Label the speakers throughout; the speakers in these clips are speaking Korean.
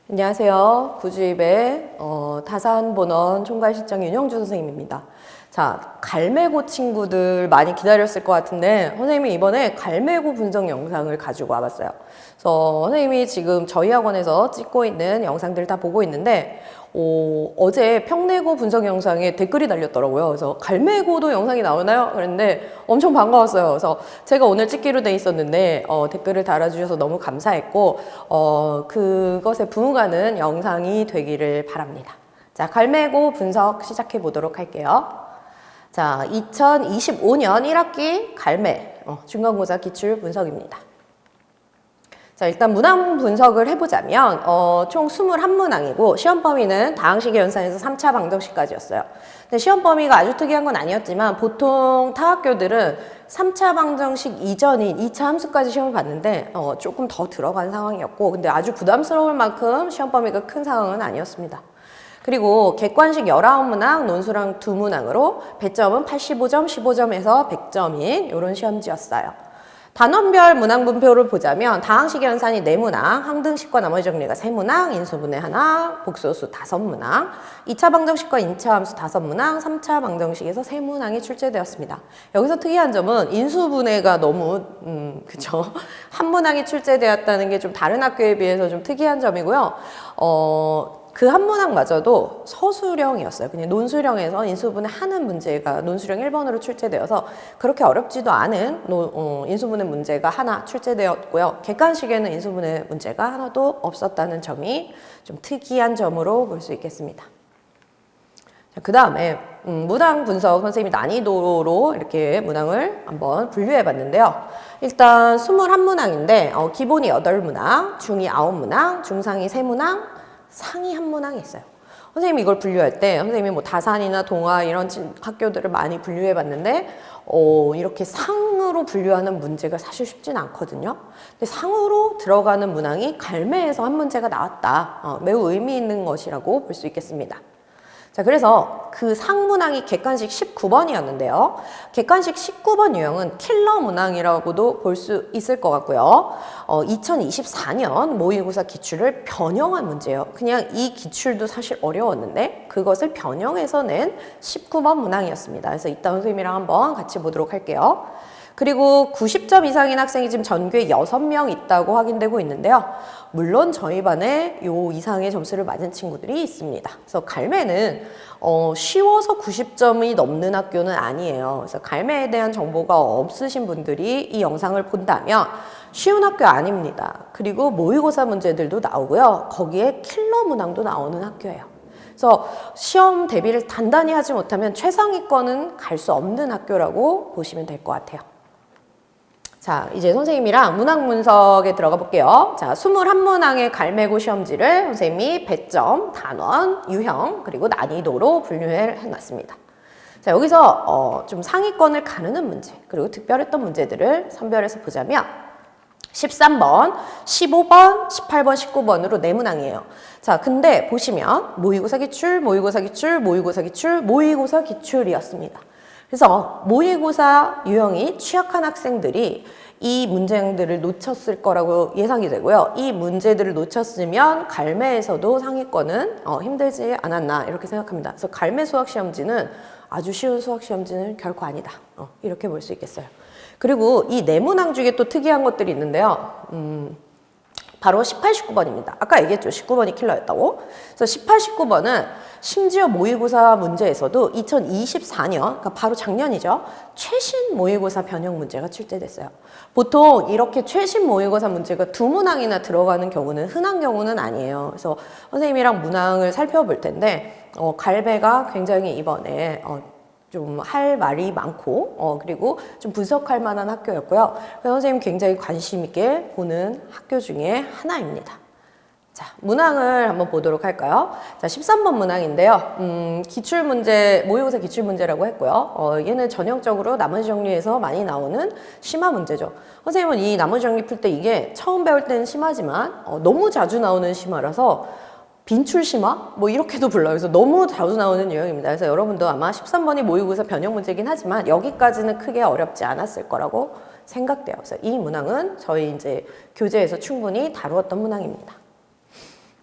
Speaker 1: 안녕하세요. 구주입의 다산본원 총괄실장 윤영주 선생님입니다. 자, 갈매고 친구들 많이 기다렸을 것 같은데 선생님이 이번에 갈매고 분석 영상을 가지고 와봤어요. 그래서 선생님이 지금 저희 학원에서 찍고 있는 영상들을 다 보고 있는데 어제 평내고 분석 영상에 댓글이 달렸더라고요. 그래서 갈매고도 영상이 나오나요? 그랬는데 엄청 반가웠어요. 그래서 제가 오늘 찍기로 돼 있었는데 댓글을 달아주셔서 너무 감사했고 그것에 부응하는 영상이 되기를 바랍니다. 자, 갈매고 분석 시작해 보도록 할게요. 자, 2025년 1학기 갈매 중간고사 기출 분석입니다. 자, 일단 문항 분석을 해보자면 총 21문항이고 시험 범위는 다항식의 연산에서 3차 방정식까지였어요. 근데 시험 범위가 아주 특이한 건 아니었지만 보통 타 학교들은 3차 방정식 이전인 2차 함수까지 시험을 봤는데 조금 더 들어간 상황이었고 근데 아주 부담스러울 만큼 시험 범위가 큰 상황은 아니었습니다. 그리고 객관식 19문항, 논술항 2문항으로 배점은 85점, 15점에서 100점인 이런 시험지였어요. 단원별 문항 분표를 보자면 다항식 연산이 4문항, 항등식과 나머지 정리가 3문항, 인수분해 하나, 복소수 5문항, 2차 방정식과 인차 함수 5문항, 3차 방정식에서 3문항이 출제되었습니다. 여기서 특이한 점은 인수분해가 너무 그쵸? 한 문항이 출제되었다는 게 좀 다른 학교에 비해서 좀 특이한 점이고요. 그 한 문항마저도 서술형이었어요. 그냥 논술형에서 인수분해 하는 문제가 논술형 1번으로 출제되어서 그렇게 어렵지도 않은 인수분해 문제가 하나 출제되었고요. 객관식에는 인수분해 문제가 하나도 없었다는 점이 좀 특이한 점으로 볼 수 있겠습니다. 그 다음에 문항 분석 선생님이 난이도로 이렇게 문항을 한번 분류해 봤는데요. 일단 21문항인데 기본이 8문항, 중이 9문항, 중상이 3문항, 상이 한 문항이 있어요. 선생님이 이걸 분류할 때 선생님이 뭐 다산이나 동아 이런 학교들을 많이 분류해 봤는데 이렇게 상으로 분류하는 문제가 사실 쉽진 않거든요. 근데 상으로 들어가는 문항이 갈매에서 한 문제가 나왔다. 매우 의미 있는 것이라고 볼 수 있겠습니다. 자, 그래서 그 상문항이 객관식 19번이었는데요. 객관식 19번 유형은 킬러 문항이라고도 볼 수 있을 것 같고요. 2024년 모의고사 기출을 변형한 문제예요. 그냥 이 기출도 사실 어려웠는데 그것을 변형해서 낸 19번 문항이었습니다. 그래서 이따 선생님이랑 한번 같이 보도록 할게요. 그리고 90점 이상인 학생이 지금 전교에 6명 있다고 확인되고 있는데요. 물론 저희 반에 요 이상의 점수를 맞은 친구들이 있습니다. 그래서 갈매는 쉬워서 90점이 넘는 학교는 아니에요. 그래서 갈매에 대한 정보가 없으신 분들이 이 영상을 본다면 쉬운 학교 아닙니다. 그리고 모의고사 문제들도 나오고요. 거기에 킬러 문항도 나오는 학교예요. 그래서 시험 대비를 단단히 하지 못하면 최상위권은 갈 수 없는 학교라고 보시면 될 것 같아요. 자, 이제 선생님이랑 문항 분석에 들어가 볼게요. 자, 21문항의 갈매고 시험지를 선생님이 배점, 단원, 유형, 그리고 난이도로 분류해 놨습니다. 자, 여기서 좀 상위권을 가르는 문제, 그리고 특별했던 문제들을 선별해서 보자면 13번, 15번, 18번, 19번으로 4문항이에요. 자, 근데 보시면 모의고사 기출, 모의고사 기출, 모의고사 기출, 모의고사 기출이었습니다. 그래서 모의고사 유형이 취약한 학생들이 이 문제들을 놓쳤을 거라고 예상이 되고요. 이 문제들을 놓쳤으면 갈매에서도 상위권은 힘들지 않았나 이렇게 생각합니다. 그래서 갈매 수학시험지는 아주 쉬운 수학시험지는 결코 아니다. 이렇게 볼 수 있겠어요. 그리고 이 4문항 중에 또 특이한 것들이 있는데요. 바로 18, 19번입니다. 아까 얘기했죠. 19번이 킬러였다고. 그래서 18, 19번은 심지어 모의고사 문제에서도 2024년, 그러니까 바로 작년이죠. 최신 모의고사 변형 문제가 출제됐어요. 보통 이렇게 최신 모의고사 문제가 2문항이나 들어가는 경우는 흔한 경우는 아니에요. 그래서 선생님이랑 문항을 살펴볼 텐데 갈매가 굉장히 이번에 좀 할 말이 많고 그리고 좀 분석할 만한 학교였고요. 그래서 선생님 굉장히 관심 있게 보는 학교 중에 하나입니다. 자, 문항을 한번 보도록 할까요? 자, 13번 문항인데요. 기출문제, 모의고사 기출문제라고 했고요. 얘는 전형적으로 나머지 정리에서 많이 나오는 심화 문제죠. 선생님은 이 나머지 정리 풀 때 이게 처음 배울 때는 심하지만 너무 자주 나오는 심화라서 빈출심화? 뭐 이렇게도 불러요. 그래서 너무 자주 나오는 유형입니다. 그래서 여러분도 아마 13번이 모의고사 변형 문제긴 하지만 여기까지는 크게 어렵지 않았을 거라고 생각돼요. 그래서 이 문항은 저희 이제 교재에서 충분히 다루었던 문항입니다.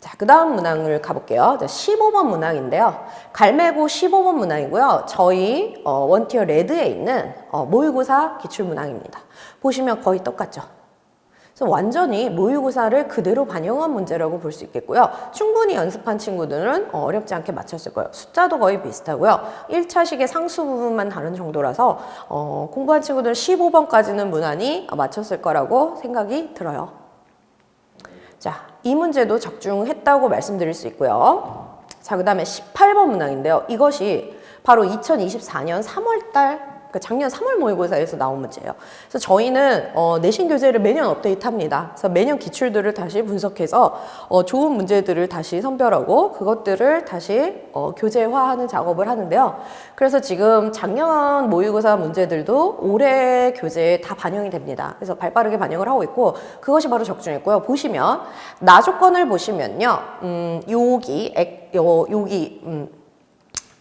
Speaker 1: 자, 그 다음 문항을 가볼게요. 자, 15번 문항인데요. 갈매고 15번 문항이고요. 저희 원티어 레드에 있는 모의고사 기출문항입니다. 보시면 거의 똑같죠. 그래서 완전히 모의고사를 그대로 반영한 문제라고 볼 수 있겠고요. 충분히 연습한 친구들은 어렵지 않게 맞췄을 거예요. 숫자도 거의 비슷하고요. 1차식의 상수 부분만 다른 정도라서 공부한 친구들은 15번까지는 무난히 맞췄을 거라고 생각이 들어요. 자, 이 문제도 적중했다고 말씀드릴 수 있고요. 자, 그 다음에 18번 문항인데요. 이것이 바로 2024년 3월달 작년 3월 모의고사에서 나온 문제예요. 그래서 저희는 내신 교재를 매년 업데이트합니다. 그래서 매년 기출들을 다시 분석해서 좋은 문제들을 다시 선별하고 그것들을 다시 교재화하는 작업을 하는데요. 그래서 지금 작년 모의고사 문제들도 올해 교재에 다 반영이 됩니다. 그래서 발빠르게 반영을 하고 있고 그것이 바로 적중했고요. 보시면 나 조건을 보시면요. 여기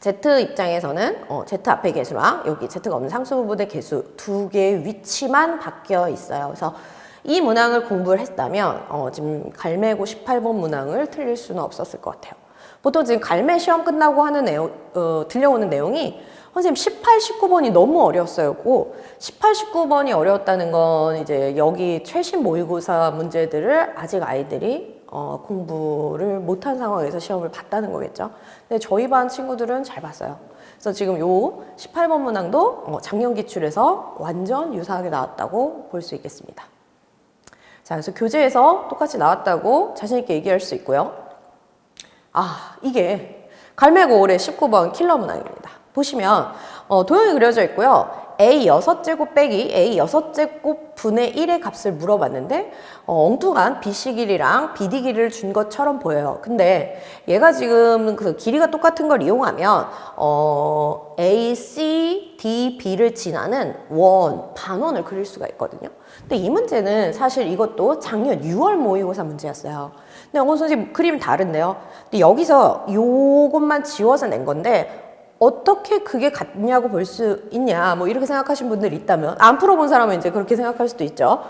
Speaker 1: Z 입장에서는 Z 앞에 개수랑 여기 Z가 없는 상수 부분의 개수 두 개의 위치만 바뀌어 있어요. 그래서 이 문항을 공부를 했다면 지금 갈매고 18번 문항을 틀릴 수는 없었을 것 같아요. 보통 지금 갈매 시험 끝나고 하는 들려오는 내용이 선생님 18, 19번이 너무 어려웠어요. 18, 19번이 어려웠다는 건 이제 여기 최신 모의고사 문제들을 아직 아이들이 공부를 못한 상황에서 시험을 봤다는 거겠죠. 근데 저희 반 친구들은 잘 봤어요. 그래서 지금 요 18번 문항도 작년 기출에서 완전 유사하게 나왔다고 볼 수 있겠습니다. 자, 그래서 교재에서 똑같이 나왔다고 자신있게 얘기할 수 있고요. 이게 갈매고 올해 19번 킬러 문항입니다. 보시면 도형이 그려져 있고요. a 6제곱 빼기 a 6제곱 분의 1의 값을 물어봤는데 엉뚱한 bc 길이랑 bd 길이를 준 것처럼 보여요. 근데 얘가 지금 그 길이가 똑같은 걸 이용하면 a, c, d, b를 지나는 반원을 그릴 수가 있거든요. 근데 이 문제는 사실 이것도 작년 6월 모의고사 문제였어요. 근데 선생님 그림 다른데요. 근데 여기서 요것만 지워서 낸 건데 어떻게 그게 같냐고 볼 수 있냐 뭐 이렇게 생각하신 분들이 있다면 안 풀어본 사람은 이제 그렇게 생각할 수도 있죠.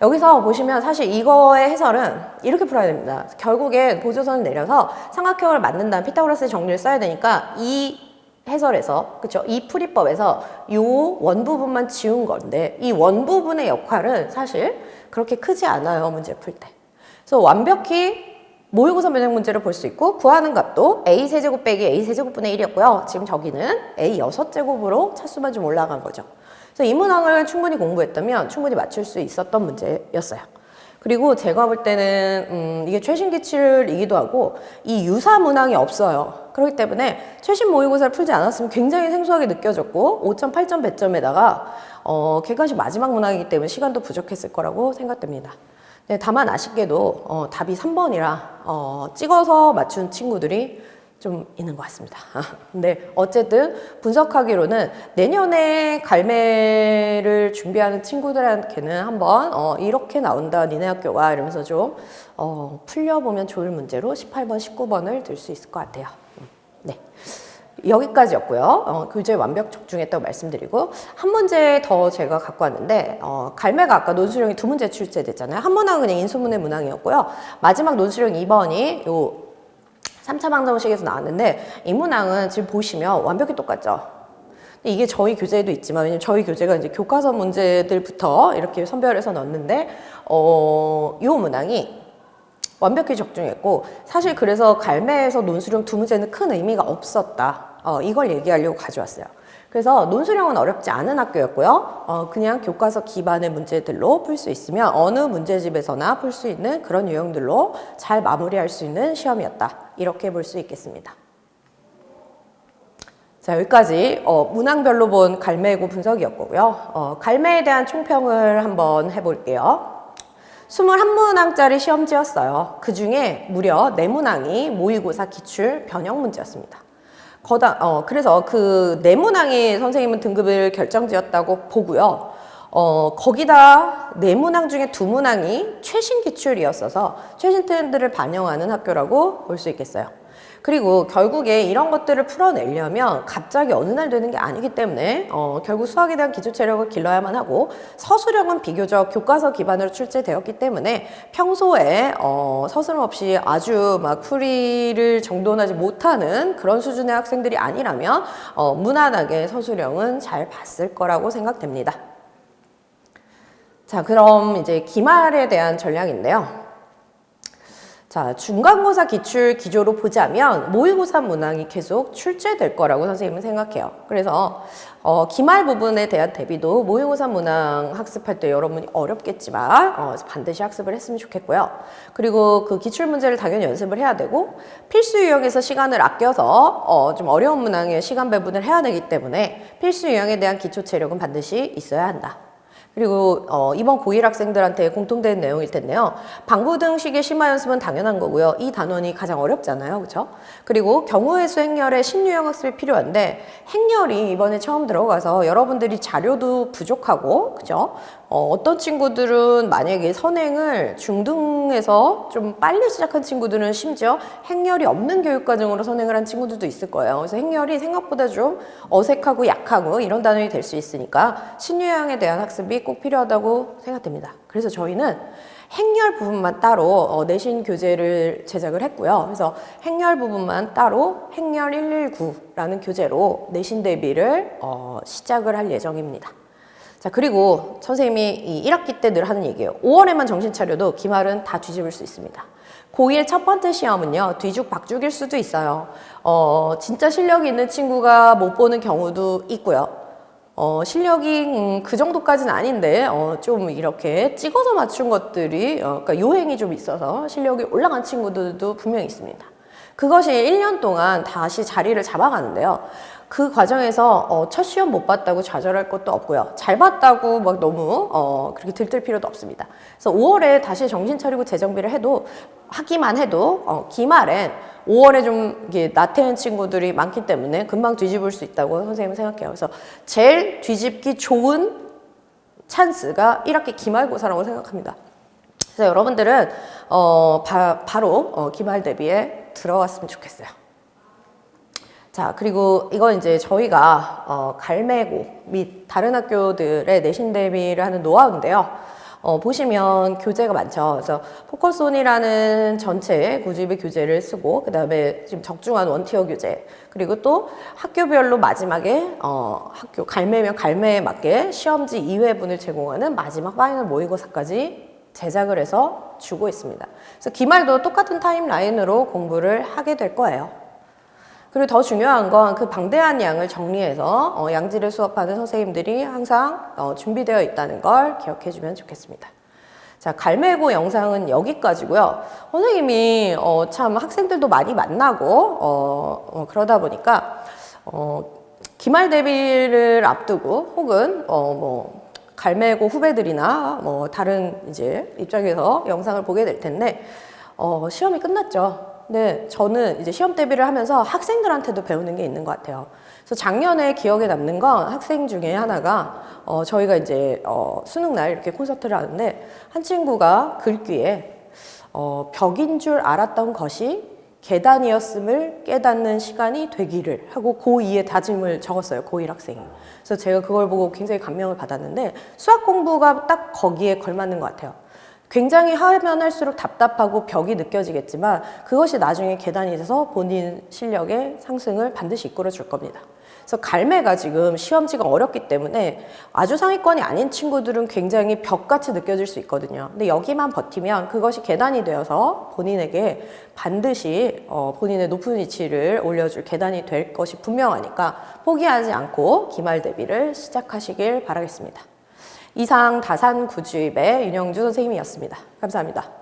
Speaker 1: 여기서 보시면 사실 이거의 해설은 이렇게 풀어야 됩니다. 결국엔 보조선을 내려서 삼각형을 만든 다음 피타고라스의 정리를 써야 되니까 이 해설에서 그쵸 이 풀이법에서 요 원 부분만 지운 건데 이 원 부분의 역할은 사실 그렇게 크지 않아요. 문제 풀 때. 그래서 완벽히 모의고사 면역 문제를 볼 수 있고 구하는 값도 a 세제곱 빼기 a 세제곱분의 1이었고요. 지금 저기는 a 6제곱으로 차수만 좀 올라간 거죠. 그래서 이 문항을 충분히 공부했다면 충분히 맞출 수 있었던 문제였어요. 그리고 제가 볼 때는 이게 최신 기출이기도 하고 이 유사 문항이 없어요. 그렇기 때문에 최신 모의고사를 풀지 않았으면 굉장히 생소하게 느껴졌고 5점, 8점, 100점에다가 객관식 마지막 문항이기 때문에 시간도 부족했을 거라고 생각됩니다. 네, 다만 아쉽게도 답이 3번이라 찍어서 맞춘 친구들이 좀 있는 것 같습니다. 근데 어쨌든 분석하기로는 내년에 갈매를 준비하는 친구들한테는 한번 이렇게 나온다 니네 학교가 이러면서 좀 풀려보면 좋을 문제로 18번, 19번을 들 수 있을 것 같아요. 네. 여기까지였고요. 교재 완벽 적중했다고 말씀드리고 한 문제 더 제가 갖고 왔는데 갈매가 아까 논술형이 2문제 출제됐잖아요. 한 문항은 그냥 인수분해 문항이었고요. 마지막 논술형 2번이 요 3차 방정식에서 나왔는데 이 문항은 지금 보시면 완벽히 똑같죠. 이게 저희 교재에도 있지만 왜냐면 저희 교재가 이제 교과서 문제들부터 이렇게 선별해서 넣었는데 요 문항이 완벽히 적중했고 사실 그래서 갈매에서 논술형 2문제는 큰 의미가 없었다. 이걸 얘기하려고 가져왔어요. 그래서 논술형은 어렵지 않은 학교였고요. 그냥 교과서 기반의 문제들로 풀 수 있으면 어느 문제집에서나 풀 수 있는 그런 유형들로 잘 마무리할 수 있는 시험이었다. 이렇게 볼 수 있겠습니다. 자, 여기까지 문항별로 본 갈매고 분석이었고요. 갈매에 대한 총평을 한번 해볼게요. 21문항짜리 시험지였어요. 그 중에 무려 4문항이 모의고사 기출 변형 문제였습니다. 그래서 그 4문항이 선생님은 등급을 결정지었다고 보고요. 거기다 4문항 중에 2문항이 최신 기출이었어서 최신 트렌드를 반영하는 학교라고 볼 수 있겠어요. 그리고 결국에 이런 것들을 풀어내려면 갑자기 어느 날 되는 게 아니기 때문에 결국 수학에 대한 기초 체력을 길러야만 하고 서술형은 비교적 교과서 기반으로 출제되었기 때문에 평소에 서스럼 없이 아주 막 풀이를 정돈하지 못하는 그런 수준의 학생들이 아니라면 무난하게 서술형은 잘 봤을 거라고 생각됩니다. 자, 그럼 이제 기말에 대한 전략인데요. 자, 중간고사 기출 기조로 보자면 모의고사 문항이 계속 출제될 거라고 선생님은 생각해요. 그래서 기말 부분에 대한 대비도 모의고사 문항 학습할 때 여러분이 어렵겠지만 반드시 학습을 했으면 좋겠고요. 그리고 그 기출 문제를 당연히 연습을 해야 되고 필수 유형에서 시간을 아껴서 좀 어려운 문항에 시간 배분을 해야 되기 때문에 필수 유형에 대한 기초 체력은 반드시 있어야 한다. 그리고 이번 고1 학생들한테 공통된 내용일 텐데요. 방부 등식의 심화 연습은 당연한 거고요. 이 단원이 가장 어렵잖아요. 그렇죠? 그리고 경우의 수 행렬의 신유형 학습이 필요한데 행렬이 이번에 처음 들어가서 여러분들이 자료도 부족하고 그죠? 어떤 친구들은 만약에 선행을 중등에서 좀 빨리 시작한 친구들은 심지어 행렬이 없는 교육과정으로 선행을 한 친구들도 있을 거예요. 그래서 행렬이 생각보다 좀 어색하고 약하고 이런 단원이 될 수 있으니까 신유형에 대한 학습이 꼭 필요하다고 생각됩니다. 그래서 저희는 행렬 부분만 따로 내신 교재를 제작을 했고요. 그래서 행렬 부분만 따로 행렬 119라는 교재로 내신 대비를 시작을 할 예정입니다. 자, 그리고 선생님이 이 1학기 때 늘 하는 얘기예요. 5월에만 정신 차려도 기말은 다 뒤집을 수 있습니다. 고1 첫 번째 시험은요, 뒤죽박죽일 수도 있어요. 진짜 실력이 있는 친구가 못 보는 경우도 있고요. 실력이 그 정도까지는 아닌데 좀 이렇게 찍어서 맞춘 것들이 그러니까 요행이 좀 있어서 실력이 올라간 친구들도 분명히 있습니다. 그것이 1년 동안 다시 자리를 잡아가는데요. 그 과정에서 첫 시험 못 봤다고 좌절할 것도 없고요. 잘 봤다고 막 너무 그렇게 들뜰 필요도 없습니다. 그래서 5월에 다시 정신 차리고 재정비를 하기만 해도 기말엔 5월에 좀 이게 나태한 친구들이 많기 때문에 금방 뒤집을 수 있다고 선생님은 생각해요. 그래서 제일 뒤집기 좋은 찬스가 1학기 기말고사라고 생각합니다. 그래서 여러분들은 바로 기말 대비에 들어갔으면 좋겠어요. 자, 그리고 이건 이제 저희가 갈매고 및 다른 학교들의 내신 대비를 하는 노하우인데요. 보시면 교재가 많죠. 그래서 포커스온이라는 전체 구집의 교재를 쓰고 그 다음에 지금 적중한 원티어 교재 그리고 또 학교별로 마지막에 학교 갈매면 갈매에 맞게 시험지 2회분을 제공하는 마지막 파이널 모의고사까지 제작을 해서 주고 있습니다. 그래서 기말도 똑같은 타임라인으로 공부를 하게 될 거예요. 그리고 더 중요한 건 그 방대한 양을 정리해서 양질의 수업하는 선생님들이 항상 준비되어 있다는 걸 기억해 주면 좋겠습니다. 자, 갈매고 영상은 여기까지고요. 선생님이 참 학생들도 많이 만나고 그러다 보니까 기말 대비를 앞두고 혹은 뭐 갈매고 후배들이나 뭐 다른 이제 입장에서 영상을 보게 될 텐데 시험이 끝났죠. 네, 저는 이제 시험 대비를 하면서 학생들한테도 배우는 게 있는 것 같아요. 그래서 작년에 기억에 남는 건 학생 중에 하나가 저희가 이제 수능 날 이렇게 콘서트를 하는데 한 친구가 글귀에 벽인 줄 알았던 것이 계단이었음을 깨닫는 시간이 되기를 하고 고2의 다짐을 적었어요. 고1 학생이. 그래서 제가 그걸 보고 굉장히 감명을 받았는데 수학 공부가 딱 거기에 걸맞는 것 같아요. 굉장히 하면 할수록 답답하고 벽이 느껴지겠지만 그것이 나중에 계단이 돼서 본인 실력의 상승을 반드시 이끌어 줄 겁니다. 그래서 갈매가 지금 시험지가 어렵기 때문에 아주 상위권이 아닌 친구들은 굉장히 벽같이 느껴질 수 있거든요. 근데 여기만 버티면 그것이 계단이 되어서 본인에게 반드시 본인의 높은 위치를 올려줄 계단이 될 것이 분명하니까 포기하지 않고 기말 대비를 시작하시길 바라겠습니다. 이상 다산 구주입의 윤영주 선생님이었습니다. 감사합니다.